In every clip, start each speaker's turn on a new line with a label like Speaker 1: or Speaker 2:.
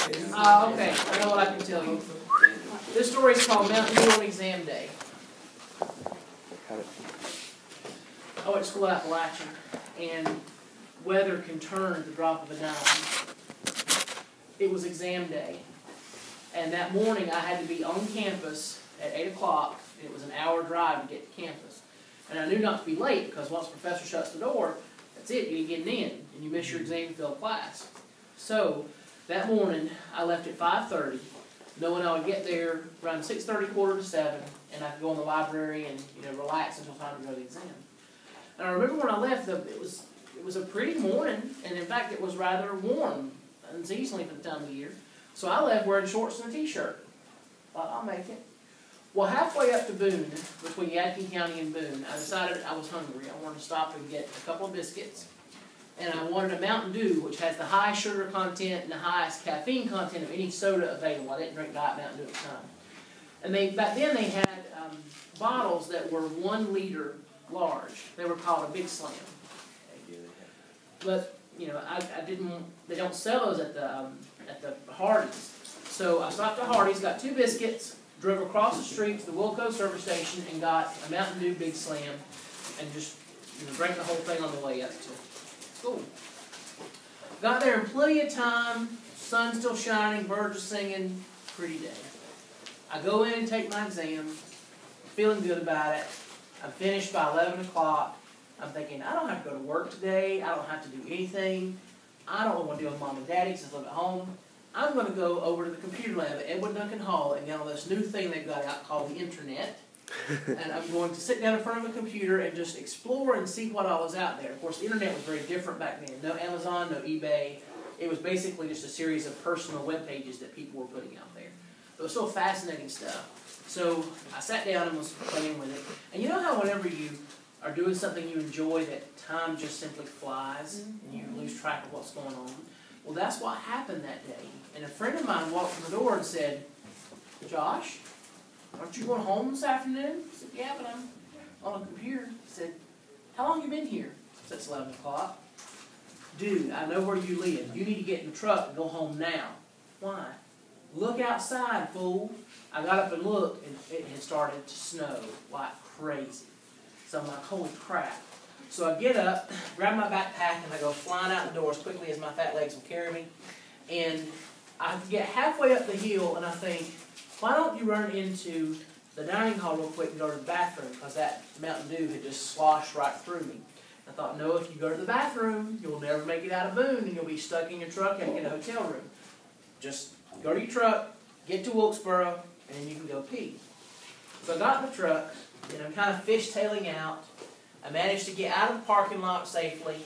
Speaker 1: Okay, I know what I can tell you. This story is called Mountain Dew on Exam Day. I went to school at Appalachian, and weather can turn at the drop of a dime. It was exam day, and that morning I had to be on campus at 8 o'clock. It was an hour drive to get to campus. And I knew not to be late, because once the professor shuts the door, that's it, you ain't getting in, and you miss your exam to fail class. So, that morning, I left at 5:30, knowing I would get there around 6:30, quarter to 7, and I could go in the library and relax until time to go to the exam. And I remember when I left, it was a pretty morning, and in fact it was rather warm, unseasonably for the time of the year. So I left wearing shorts and a t-shirt. Thought, I'll make it. Well, halfway up to Boone, between Yadkin County and Boone, I decided I was hungry. I wanted to stop and get a couple of biscuits. And I wanted a Mountain Dew, which has the highest sugar content and the highest caffeine content of any soda available. I didn't drink Diet Mountain Dew at the time. And back then they had bottles that were 1 liter large. They were called a Big Slam. But they don't sell those at the Hardee's. So I stopped at Hardee's, got 2 biscuits, drove across the street to the Wilco service station, and got a Mountain Dew Big Slam, and just drank the whole thing on the way up to school. Got there in plenty of time, sun's still shining, birds are singing, pretty day. I go in and take my exam, feeling good about it. I'm finished by 11 o'clock. I'm thinking, I don't have to go to work today. I don't have to do anything. I don't want to deal with Mom and Daddy since I live at home. I'm going to go over to the computer lab at Edwin Duncan Hall and get on this new thing they've got out called the Internet. And I'm going to sit down in front of a computer and just explore and see what all is out there. Of course, the Internet was very different back then. No Amazon, no eBay. It was basically just a series of personal web pages that people were putting out there. But it was still fascinating stuff. So I sat down and was playing with it. And you know how whenever you are doing something you enjoy, that time just simply flies and you lose track of what's going on? Well, that's what happened that day. And a friend of mine walked through the door and said, Josh, aren't you going home this afternoon? I said, yeah, but I'm on a computer. He said, how long have you been here? I said, it's 11 o'clock. Dude, I know where you live. You need to get in the truck and go home now. Why? Look outside, fool. I got up and looked, and it had started to snow like crazy. So I'm like, holy crap. So I get up, grab my backpack, and I go flying out the door as quickly as my fat legs will carry me. And I get halfway up the hill, and I think, why don't you run into the dining hall real quick and go to the bathroom? Because that Mountain Dew had just sloshed right through me. I thought, no, if you go to the bathroom, you'll never make it out of Boone, and you'll be stuck in your truck and get a hotel room. Just go to your truck, get to Wilkesboro, and then you can go pee. So I got in the truck, and I'm kind of fishtailing out. I managed to get out of the parking lot safely,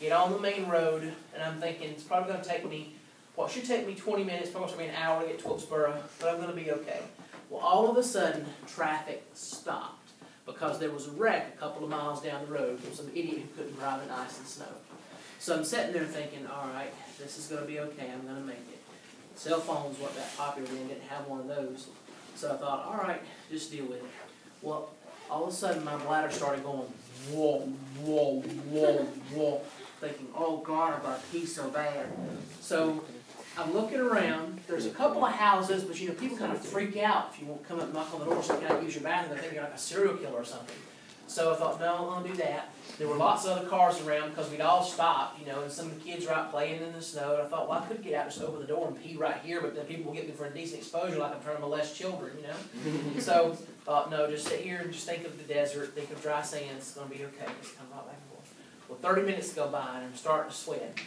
Speaker 1: get on the main road, and I'm thinking it's probably going to take me, what should take me 20 minutes, probably going to be an hour to get to Wilkesboro, but I'm going to be okay. Well, all of a sudden, traffic stopped because there was a wreck a couple of miles down the road from some idiot who couldn't drive in ice and snow. So I'm sitting there thinking, all right, this is going to be okay, I'm going to make it. Cell phones weren't that popular then, didn't have one of those. So I thought, all right, just deal with it. Well, all of a sudden my bladder started going, whoa, whoa, whoa, whoa, thinking, oh God, I'm going to pee so bad. So I'm looking around. There's a couple of houses, but people kind of freak out if you won't come up and knock on the door so you can't use your bathroom. They think you're like a serial killer or something. So I thought, no, I'm going to do that. There were lots of other cars around because we'd all stopped, and some of the kids were out playing in the snow. And I thought, well, I could get out, just open the door and pee right here, but then people will get me for a decent exposure like I'm trying to molest children, So I thought, no, just sit here and just think of the desert, think of dry sand. It's going to be okay. Just come right back and forth. Well, 30 minutes go by, and I'm starting to sweat.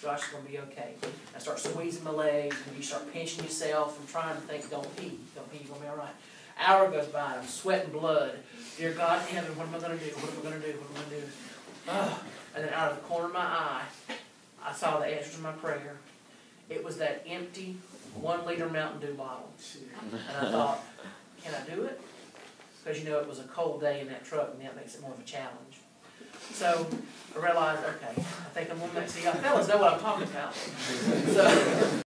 Speaker 1: Josh is going to be okay. I start squeezing my legs, and you start pinching yourself and trying to think, don't pee, you're going to be all right. Hour goes by, and I'm sweating blood. Dear God in heaven, what am I going to do? What am I going to do? What am I going to do? And then out of the corner of my eye, I saw the answer to my prayer. It was that empty 1 liter Mountain Dew bottle. And I thought, can I do it? Because it was a cold day in that truck, and that makes it more of a challenge. So I realized, okay, I think I'm going to make it. See, y'all fellas know what I'm talking about. So